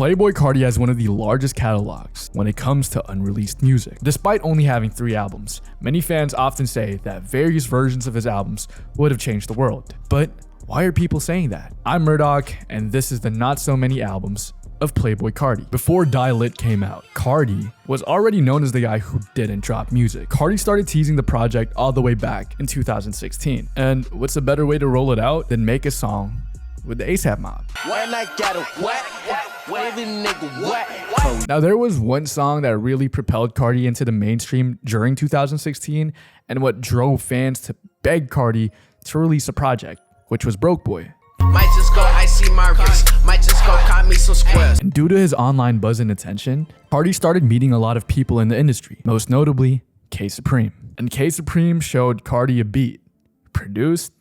Playboi Carti has one of the largest catalogs when it comes to unreleased music. Despite only having 3 albums, many fans often say that various versions of his albums would have changed the world. But why are people saying that? I'm Murdoch, and this is the Not So Many Albums of Playboi Carti. Before Die Lit came out, Carti was already known as the guy who didn't drop music. Carti started teasing the project all the way back in 2016. And what's a better way to roll it out than make a song with the ASAP Mob? Now, there was one song that really propelled Carti into the mainstream during 2016 and what drove fans to beg Carti to release a project, which was Broke Boy. Might just go icy my wrist, might just go caught me some squares. And due to his online buzz and attention, Carti started meeting a lot of people in the industry, most notably K Supreme. And K Supreme showed Carti a beat, produced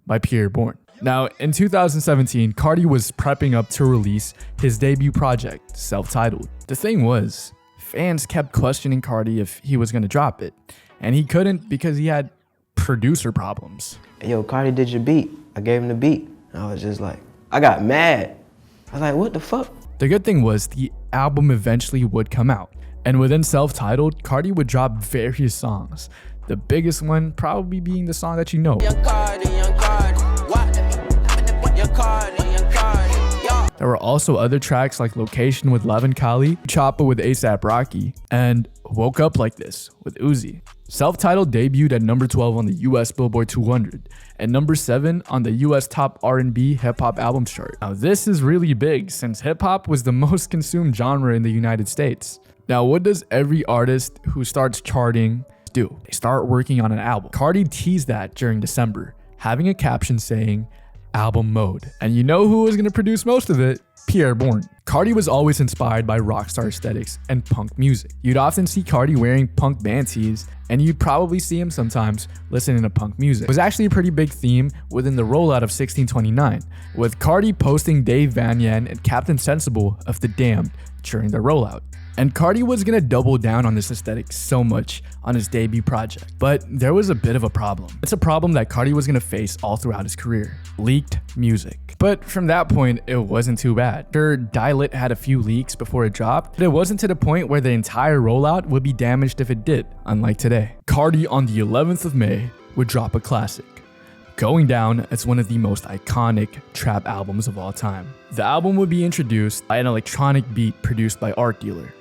by Pierre Bourne. Now, in 2017, Carti was prepping up to release his debut project, self-titled. The thing was, fans kept questioning Carti if he was going to drop it, and he couldn't because he had producer problems. Yo, Carti did your beat. I gave him the beat. I was just like, I got mad. I was like, what the fuck? The good thing was the album eventually would come out. And within self-titled, Carti would drop various songs. The biggest one probably being the song that you know. Young Carti, what? Young Carti, There were also other tracks like Location with Levin Kali, Choppa with A$AP Rocky, and Woke Up Like This with Uzi. Self-titled debuted at number 12 on the US Billboard 200 and number 7 on the US Top R&B Hip Hop Albums chart. Now this is really big since hip hop was the most consumed genre in the United States. Now what does every artist who starts charting do? They start working on an album. Carti teased that during December, having a caption saying album mode. And you know who was going to produce most of it? Pierre Bourne. Carti was always inspired by rockstar aesthetics and punk music. You'd often see Carti wearing punk band tees, and you'd probably see him sometimes listening to punk music. It was actually a pretty big theme within the rollout of 1629, with Carti posting Dave Van Yen and Captain Sensible of The Damned during the rollout. And Carti was gonna double down on this aesthetic so much on his debut project. But there was a bit of a problem. It's a problem that Carti was gonna face all throughout his career: leaked music. But from that point, it wasn't too bad. Sure, Die Lit had a few leaks before it dropped, but it wasn't to the point where the entire rollout would be damaged if it did, unlike today. Carti on the 11th of May would drop a classic, going down as one of the most iconic trap albums of all time. The album would be introduced by an electronic beat produced by Art Dealer.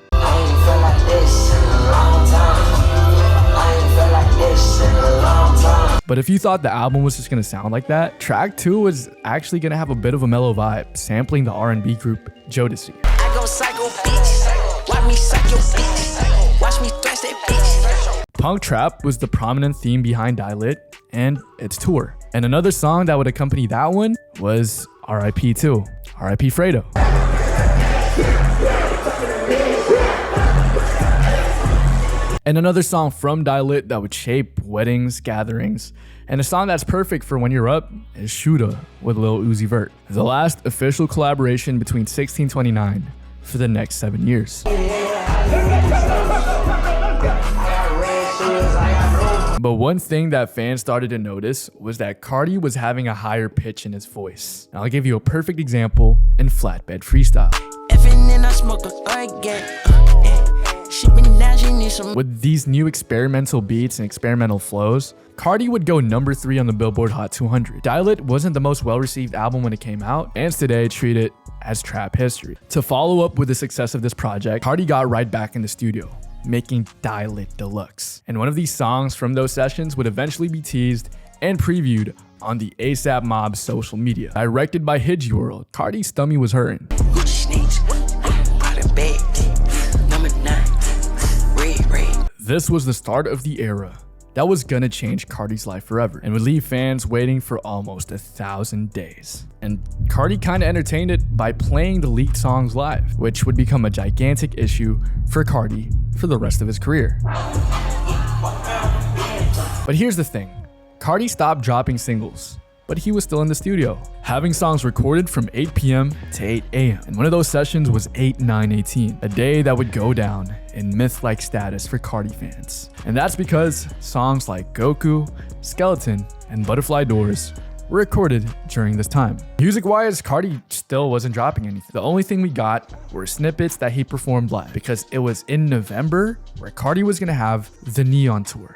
But if you thought the album was just gonna sound like that, track 2 was actually gonna have a bit of a mellow vibe, sampling the R&B group Jodeci. I go psycho, bitch. Watch me psycho, bitch. Watch me thrash that bitch. Punk trap was the prominent theme behind Die Lit and its tour. And another song that would accompany that one was R.I.P. 2, R.I.P. Fredo. And another song from Die Lit that would shape weddings, gatherings, and a song that's perfect for when you're up is Shoota with Lil Uzi Vert, the last official collaboration between 1629 for the next 7 years. But one thing that fans started to notice was that Carti was having a higher pitch in his voice. Now, I'll give you a perfect example in Flatbed Freestyle. With these new experimental beats and experimental flows, Carti would go number 3 on the Billboard Hot 200. Die Lit wasn't the most well-received album when it came out, and today treat it as trap history. To follow up with the success of this project, Carti got right back in the studio, making Die Lit Deluxe. And one of these songs from those sessions would eventually be teased and previewed on the A$AP Mob social media. Directed by Hidgy World, Carti's stomach was hurting. This was the start of the era that was gonna change Carti's life forever and would leave fans waiting for almost 1,000 days. And Carti kinda entertained it by playing the leaked songs live, which would become a gigantic issue for Carti for the rest of his career. But here's the thing, Carti stopped dropping singles, but he was still in the studio, having songs recorded from 8 p.m. to 8 a.m. And one of those sessions was 8/9/18, a day that would go down in myth-like status for Carti fans. And that's because songs like Goku, Skeleton, and Butterfly Doors were recorded during this time. Music-wise, Carti still wasn't dropping anything. The only thing we got were snippets that he performed live, because it was in November where Carti was gonna have the Neon Tour.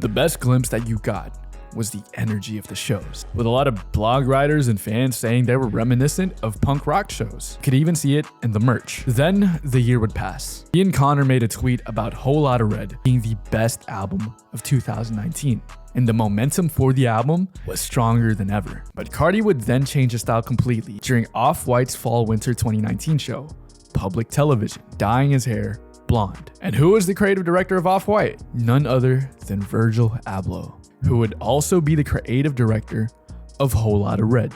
The best glimpse that you got was the energy of the shows, with a lot of blog writers and fans saying they were reminiscent of punk rock shows. You could even see it in the merch. Then the year would pass. Ian Connor made a tweet about Whole Lotta Red being the best album of 2019. And the momentum for the album was stronger than ever. But Carti would then change his style completely during Off-White's Fall/Winter 2019 show, Public Television, dyeing his hair blonde. And who was the creative director of Off-White? None other than Virgil Abloh, who would also be the creative director of Whole Lotta Red.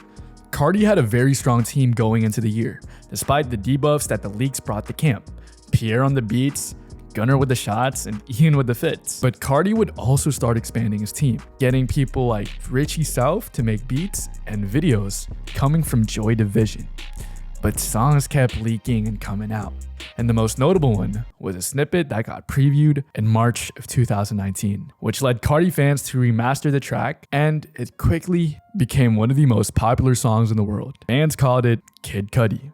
Carti had a very strong team going into the year, despite the debuffs that the leaks brought to camp. Pierre on the beats, Gunnar with the shots, and Ian with the fits. But Carti would also start expanding his team, getting people like Richie South to make beats and videos coming from Joy Division. But songs kept leaking and coming out. And the most notable one was a snippet that got previewed in March of 2019, which led Carti fans to remaster the track, and it quickly became one of the most popular songs in the world. Fans called it Kid Cudi.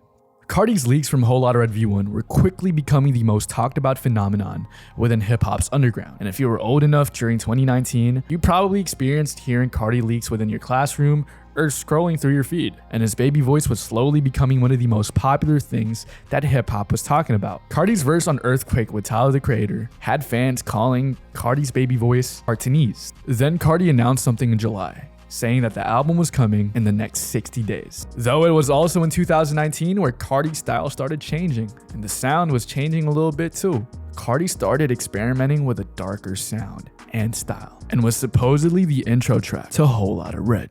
Carti's leaks from Whole Lotta Red V1 were quickly becoming the most talked about phenomenon within hip-hop's underground. And if you were old enough during 2019, you probably experienced hearing Carti leaks within your classroom or scrolling through your feed. And his baby voice was slowly becoming one of the most popular things that hip-hop was talking about. Carti's verse on Earthquake with Tyler the Creator had fans calling Carti's baby voice Cartinese. Then Carti announced something in July, saying that the album was coming in the next 60 days. Though it was also in 2019 where Carti's style started changing, and the sound was changing a little bit too. Carti started experimenting with a darker sound and style, and was supposedly the intro track to Whole Lotta Red.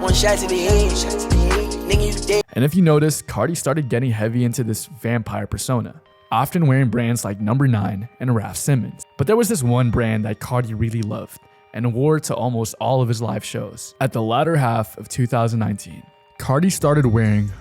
One shot to the head. Nigga, you dead. And if you notice, Carti started getting heavy into this vampire persona, often wearing brands like No. 9 and Raf Simons. But there was this one brand that Carti really loved and wore to almost all of his live shows. At the latter half of 2019, Carti started wearing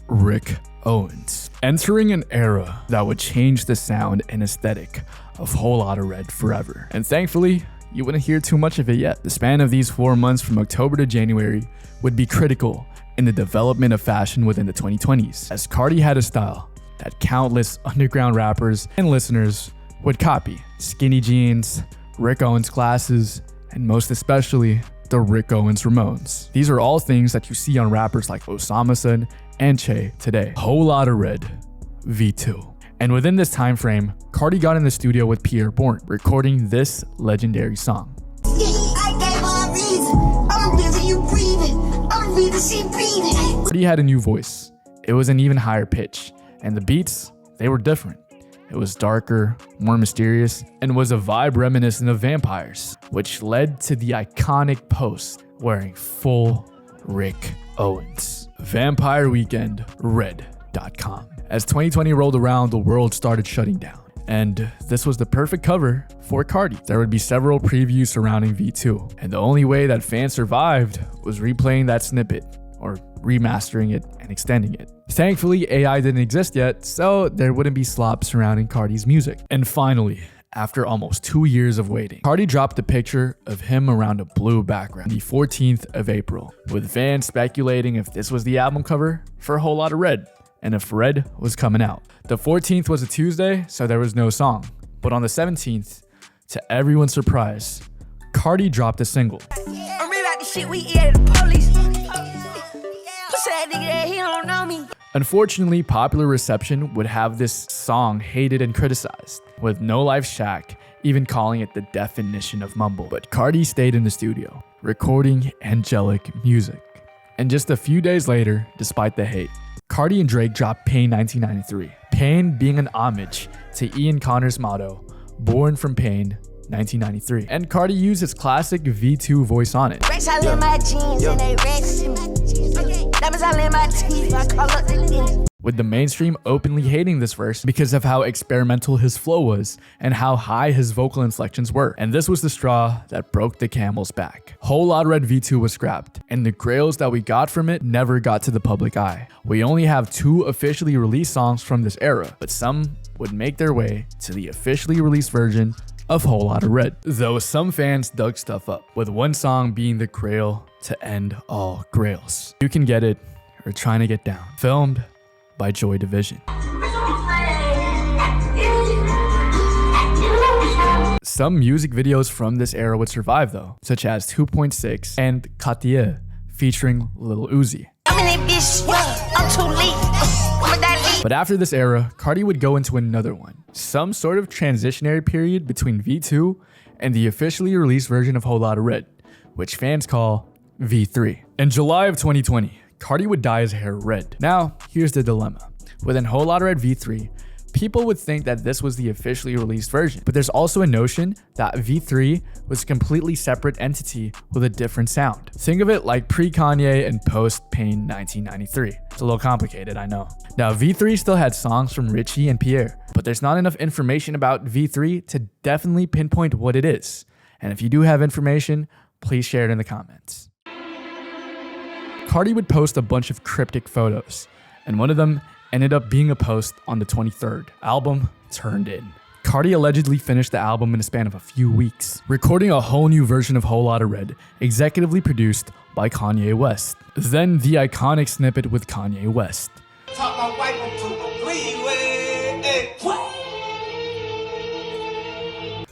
Rick Owens, entering an era that would change the sound and aesthetic of Whole Lotta Red forever. And thankfully, you wouldn't hear too much of it yet. The span of these 4 months from October to January would be critical in the development of fashion within the 2020s, as Carti had a style that countless underground rappers and listeners would copy. Skinny jeans, Rick Owens glasses, and most especially, the Rick Owens Ramones. These are all things that you see on rappers like Osama Sun and Che today. Whole Lotta Red V2. And within this time frame, Carti got in the studio with Pierre Bourne, recording this legendary song. Carti had a new voice. It was an even higher pitch, and the beats, they were different. It was darker, more mysterious, and was a vibe reminiscent of vampires, which led to the iconic post wearing full Rick Owens. Vampire Weekend Red.com. As 2020 rolled around, the world started shutting down, and this was the perfect cover for Carti. There would be several previews surrounding V2, and the only way that fans survived was replaying that snippet, or remastering it and extending it. Thankfully, AI didn't exist yet, so there wouldn't be slop surrounding Carti's music. And finally, after almost 2 years of waiting, Carti dropped a picture of him around a blue background the 14th of April, with fans speculating if this was the album cover for Whole Lotta Red, and if Red was coming out. The 14th was a Tuesday, so there was no song. But on the 17th, to everyone's surprise, Carti dropped a single. I'm really like the shit we eat at the police. Pussy that nigga that he don't know me. Unfortunately, popular reception would have this song hated and criticized, with No Life Shack even calling it the definition of mumble. But Carti stayed in the studio, recording angelic music. And just a few days later, despite the hate, Carti and Drake dropped Pain 1993. Pain being an homage to Ian Connor's motto, Born from Pain 1993. And Carti used his classic V2 voice on it. Rex all in my jeans and they Rex in my jeans. Diamonds all in my teeth, I call up the lens. with the mainstream openly hating this verse because of how experimental his flow was and how high his vocal inflections were. And this was the straw that broke the camel's back. Whole Lotta Red V2 was scrapped, and the grails that we got from it never got to the public eye. We only have 2 officially released songs from this era, but some would make their way to the officially released version of Whole Lotta Red, though some fans dug stuff up, with one song being the grail to end all grails. You Can Get It or Trying to Get Down, filmed by Joy Division. Some music videos from this era would survive though, such as 2.6 and Carti featuring Lil Uzi. But after this era, Carti would go into another one, some sort of transitionary period between V2 and the officially released version of Whole Lotta Red, which fans call V3. In July of 2020, Carti would dye his hair red. Now, here's the dilemma. Within Whole Lotta Red V3, people would think that this was the officially released version, but there's also a notion that V3 was a completely separate entity with a different sound. Think of it like pre-Kanye and post-Pain 1993. It's a little complicated, I know. Now, V3 still had songs from Richie and Pierre, but there's not enough information about V3 to definitely pinpoint what it is. And if you do have information, please share it in the comments. Carti would post a bunch of cryptic photos, and one of them ended up being a post on the 23rd. Album turned in. Carti allegedly finished the album in a span of a few weeks, recording a whole new version of Whole Lotta Red, executively produced by Kanye West. Then the iconic snippet with Kanye West.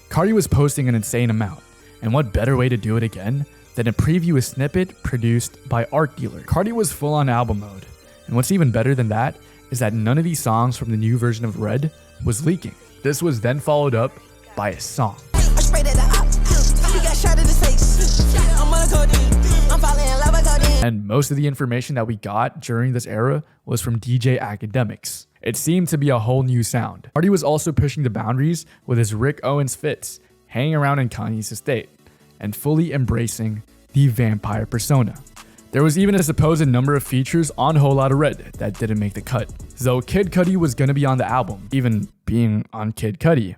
Carti was posting an insane amount, and what better way to do it again than to preview a snippet produced by Art Dealer. Carti was full on album mode, and what's even better than that is that none of these songs from the new version of Red was leaking. This was then followed up by a song. And most of the information that we got during this era was from DJ Academics. It seemed to be a whole new sound. Carti was also pushing the boundaries with his Rick Owens fits, hanging around in Kanye's estate, and fully embracing the vampire persona. There was even a supposed number of features on Whole Lotta Red that didn't make the cut, though Kid Cudi was gonna be on the album, even being on Kid Cudi.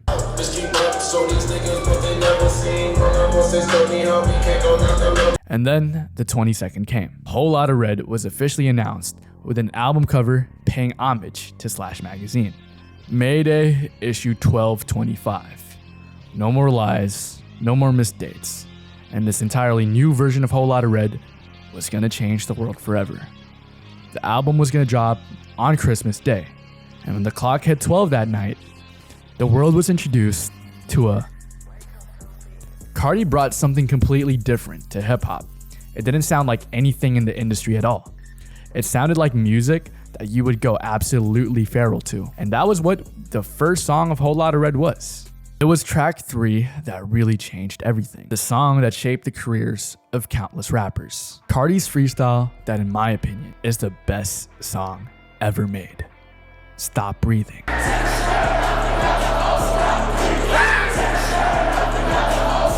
And then the 22nd came. Whole Lotta Red was officially announced with an album cover paying homage to Slash Magazine. Mayday issue 1225. No more lies, no more missed dates, and this entirely new version of Whole Lotta Red was gonna change the world forever. The album was gonna drop on Christmas Day, and when the clock hit 12 that night, the world was introduced to a... Carti brought something completely different to hip-hop. It didn't sound like anything in the industry at all. It sounded like music that you would go absolutely feral to, and that was what the first song of Whole Lotta Red was. It was track 3 that really changed everything. The song that shaped the careers of countless rappers. Carti's freestyle that, in my opinion, is the best song ever made. Stop Breathing.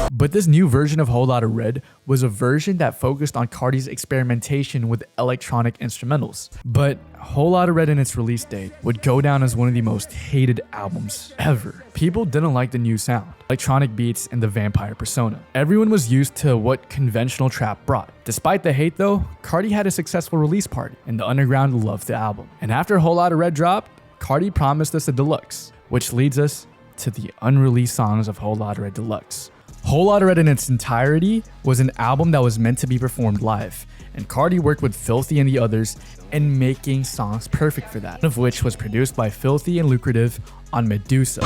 But this new version of Whole Lotta Red was a version that focused on Carti's experimentation with electronic instrumentals. But Whole Lotta Red in its release date would go down as one of the most hated albums ever. People didn't like the new sound, electronic beats, and the vampire persona. Everyone was used to what conventional trap brought. Despite the hate though, Carti had a successful release party, and the underground loved the album. And after Whole Lotta Red dropped, Carti promised us a deluxe, which leads us to the unreleased songs of Whole Lotta Red Deluxe. Whole Lotta Red in its entirety was an album that was meant to be performed live, and Carti worked with Filthy and the others in making songs perfect for that, one of which was produced by Filthy and Lucrative on Medusa.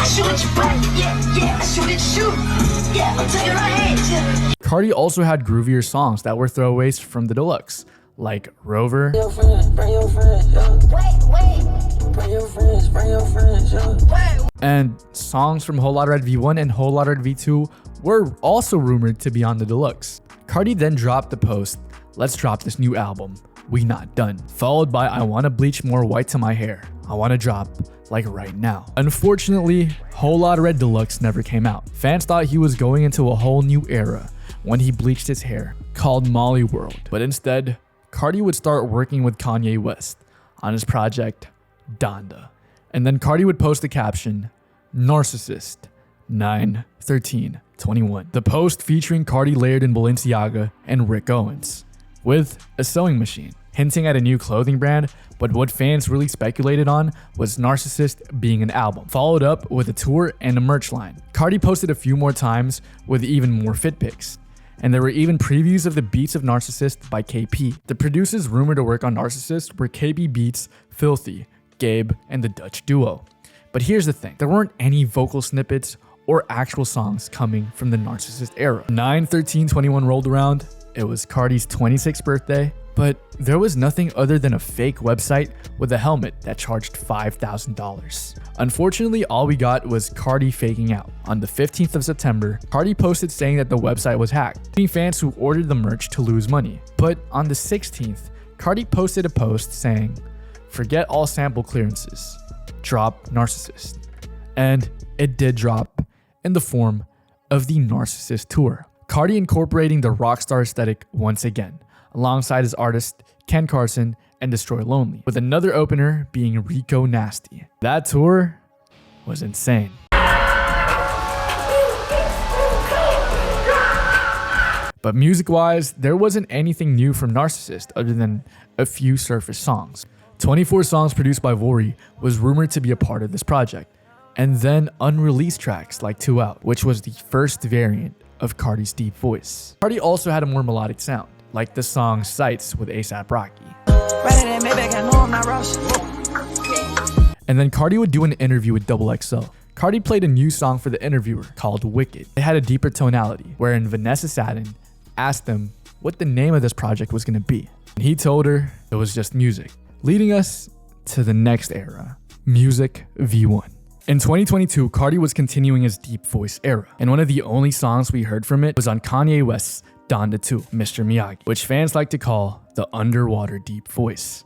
Carti also had groovier songs that were throwaways from the deluxe, like Rover, and songs from Whole Lotta Red V1 and Whole Lotta Red V2 were also rumored to be on the deluxe. Carti then dropped the post, "Let's drop this new album, we not done," followed by "I wanna bleach more white to my hair, I wanna drop like right now." Unfortunately, Whole Lotta Red Deluxe never came out. Fans thought he was going into a whole new era when he bleached his hair, called Molly World. But instead, Carti would start working with Kanye West on his project Donda. And then Carti would post the caption, Narcissist, 9/13/21. The post featuring Carti layered in Balenciaga and Rick Owens with a sewing machine, hinting at a new clothing brand, but what fans really speculated on was Narcissist being an album, followed up with a tour and a merch line. Carti posted a few more times with even more fit pics, and there were even previews of the beats of Narcissist by KP. The producers rumored to work on Narcissist were KP Beats, Filthy, Gabe, and the Dutch duo. But here's the thing, there weren't any vocal snippets or actual songs coming from the Narcissist era. 9/13/21 rolled around, it was Carti's 26th birthday, but there was nothing other than a fake website with a helmet that charged $5,000. Unfortunately, all we got was Carti faking out. On the 15th of September, Carti posted saying that the website was hacked, leading fans who ordered the merch to lose money. But on the 16th, Carti posted a post saying, forget all sample clearances, drop Narcissist. And it did drop in the form of the Narcissist tour. Carti incorporating the rockstar aesthetic once again, alongside his artist Ken Carson and Destroy Lonely, with another opener being Rico Nasty. That tour was insane. But music-wise, there wasn't anything new from Narcissist other than a few surface songs. 24 songs produced by Vori was rumored to be a part of this project, and then unreleased tracks like 2 Out, which was the first variant of Carti's deep voice. Carti also had a more melodic sound, like the song Sights with A$AP Rocky. And then Carti would do an interview with XXL. Carti played a new song for the interviewer called Wicked. It had a deeper tonality, wherein Vanessa Sadin asked him what the name of this project was going to be. And he told her it was just music, leading us to the next era, Music V1. In 2022, Carti was continuing his deep voice era, and one of the only songs we heard from it was on Kanye West's Donda 2, Mr. Miyagi, which fans like to call the underwater deep voice.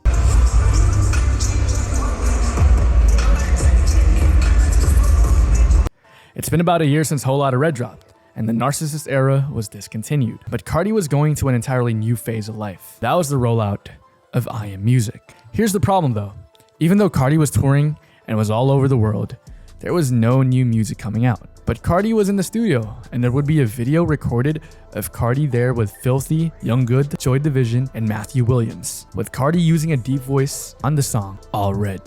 It's been about a year since Whole Lotta Red dropped, and the Narcissist era was discontinued, but Carti was going to an entirely new phase of life. That was the rollout of I Am Music. Here's the problem though, even though Carti was touring and was all over the world, there was no new music coming out. But Carti was in the studio, and there would be a video recorded of Carti there with Filthy, Young Good, Joy Division, and Matthew Williams, with Carti using a deep voice on the song All Red.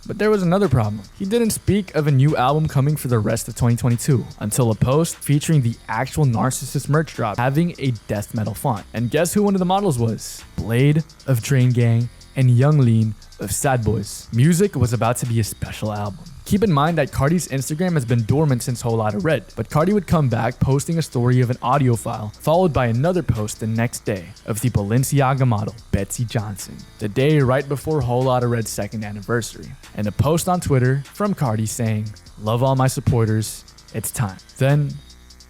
But there was another problem. He didn't speak of a new album coming for the rest of 2022 until a post featuring the actual Narcissist merch drop having a death metal font. And guess who one of the models was? Blade of Drain Gang and Young Lean of Sad Boys. Music was about to be a special album. Keep in mind that Carti's Instagram has been dormant since Whole Lotta Red, but Carti would come back posting a story of an audio file, followed by another post the next day of the Balenciaga model, Betsy Johnson, the day right before Whole Lotta Red's 2nd anniversary, and a post on Twitter from Carti saying, "Love all my supporters, it's time." Then,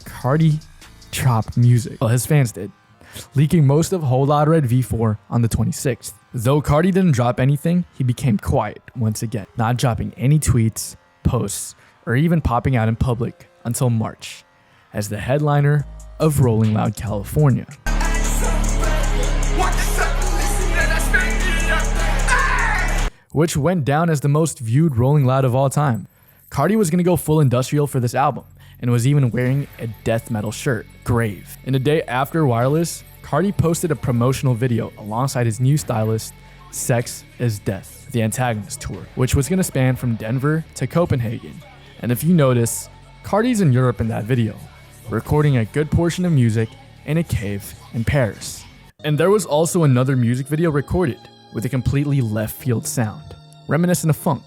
Carti dropped music. Well, his fans did, leaking most of Whole Lotta Red V4 on the 26th. Though Carti didn't drop anything, he became quiet once again, not dropping any tweets, posts, or even popping out in public until March, as the headliner of Rolling Loud California. Which went down as the most viewed Rolling Loud of all time. Carti was going to go full industrial for this album, and was even wearing a death metal shirt, Grave. And the day after Wireless, Carti posted a promotional video alongside his new stylist, Sex is Death, the Antagonist tour, which was going to span from Denver to Copenhagen. And if you notice, Carti's in Europe in that video, recording a good portion of music in a cave in Paris. And there was also another music video recorded with a completely left field sound, reminiscent of funk.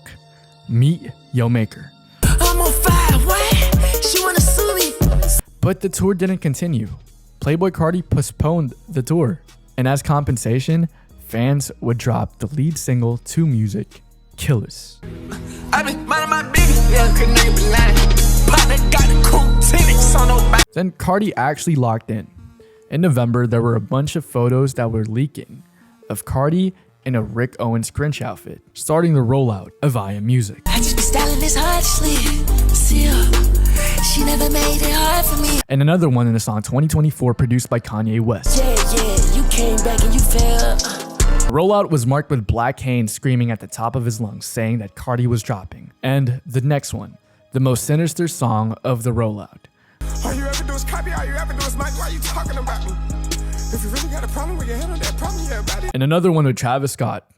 Meet Yo Maker. I'm on fire, what? She wanna sue me. But the tour didn't continue. Playboi Carti postponed the tour, and as compensation, fans would drop the lead single to music, Killers. Then Carti actually locked in. In November, there were a bunch of photos that were leaking of Carti in a Rick Owens Grinch outfit, starting the rollout of I Am Music. I just be styling this hard sleep. See her. She never made it hard for me. And another one in the song 2024 produced by Kanye West. Yeah, you came back and you fell. The rollout was marked with Black Kane screaming at the top of his lungs saying that Carti was dropping. And the next one, the most sinister song of the rollout. All you ever do is copy, all you ever do is Mike, why you talking about me? If you really got a problem with your handle that problem, yeah, about it. And another one with Travis Scott,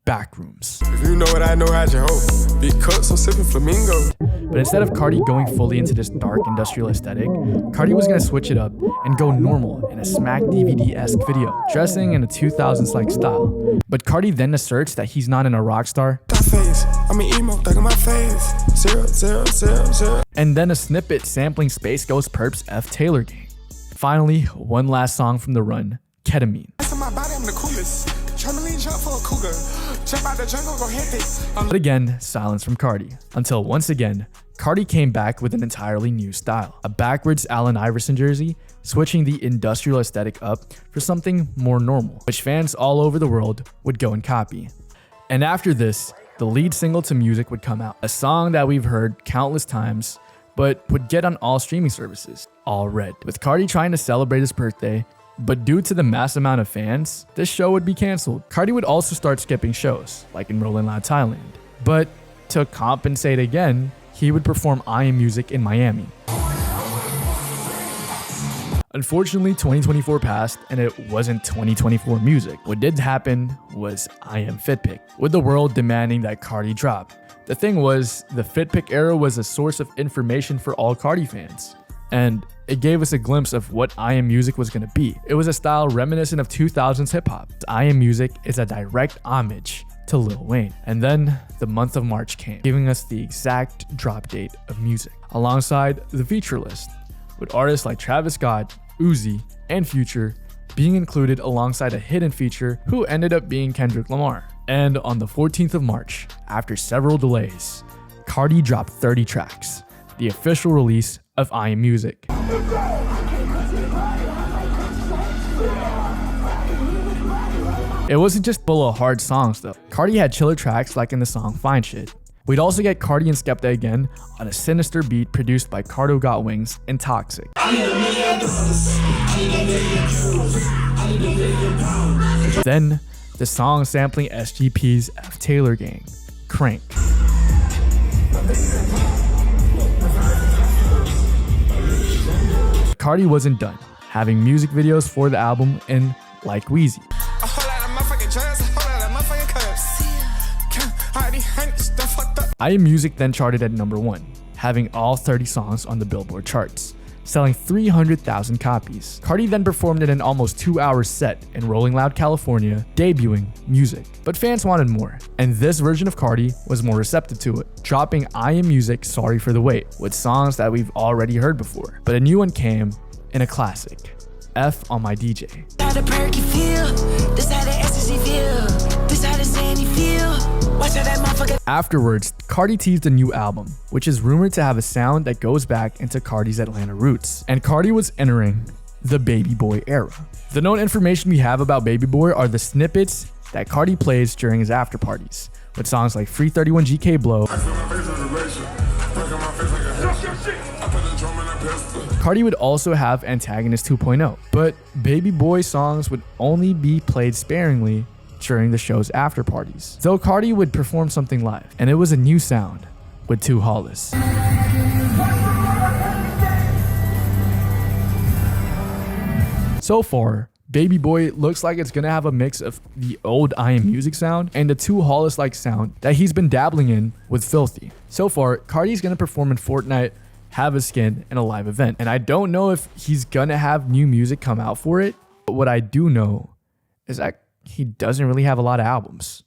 Backrooms. If you know what I know, how'd you hope? Big cups, I'm sipping flamingo. But instead of Carti going fully into this dark industrial aesthetic, Carti was gonna switch it up and go normal in a Smack DVD-esque video, dressing in a 2000s-like style. But Carti then asserts that he's not in a rock star. I'm an emo, thug in my face. 0, 0, 0, 0. And then a snippet sampling Space Ghost Purp's F. Taylor Gang. Finally, one last song from the run, Ketamine. My body, I'm the coolest. Trampoline jump for a cougar. Jump out the jungle, go hit it. But again, silence from Carti. Until once again, Carti came back with an entirely new style. A backwards Allen Iverson jersey, switching the industrial aesthetic up for something more normal, which fans all over the world would go and copy. And after this, the lead single to Music would come out, a song that we've heard countless times, but would get on all streaming services, All Red. With Carti trying to celebrate his birthday, but due to the mass amount of fans, this show would be canceled. Carti would also start skipping shows, like in Rolling Loud Thailand. But to compensate again, he would perform I Am Music in Miami. Unfortunately, 2024 passed and it wasn't 2024 music. What did happen was I Am FitPick, with the world demanding that Carti drop. The thing was, the FitPick era was a source of information for all Carti fans, and it gave us a glimpse of what I Am Music was gonna be. It was a style reminiscent of 2000s hip hop. I Am Music is a direct homage to Lil Wayne. And then the month of March came, giving us the exact drop date of Music, alongside the feature list, with artists like Travis Scott, Uzi, and Future being included alongside a hidden feature who ended up being Kendrick Lamar. And on the 14th of March, after several delays, Carti dropped 30 tracks, the official release of I Am Music. It wasn't just full of hard songs though. Carti had chiller tracks like in the song Fine Shit. We'd also get Carti and Skepta again on a sinister beat produced by Cardo Got Wings and Toxic. Then, the song sampling SGP's F. Taylor Gang, Crank. Carti wasn't done, having music videos for the album in Like Wheezy. I Am Music then charted at number 1, having all 30 songs on the Billboard charts, selling 300,000 copies. Carti then performed in an almost 2-hour set in Rolling Loud, California, debuting Music. But fans wanted more, and this version of Carti was more receptive to it, dropping I Am Music Sorry for the Wait, with songs that we've already heard before. But a new one came in a classic, F on My DJ. Afterwards, Carti teased a new album, which is rumored to have a sound that goes back into Carti's Atlanta roots. And Carti was entering the Baby Boy era. The known information we have about Baby Boy are the snippets that Carti plays during his after parties, with songs like Free 31 GK Blow. Carti would also have Antagonist 2.0, but Baby Boy songs would only be played sparingly during the show's after parties. Though Carti would perform something live, and it was a new sound with 2 Hollis. So far, Baby Boy looks like it's gonna have a mix of the old I Am Music sound and the 2 Hollis-like sound that he's been dabbling in with Filthy. So far, Carti's gonna perform in Fortnite, have a skin, and a live event. And I don't know if he's gonna have new music come out for it, but what I do know is that he doesn't really have a lot of albums.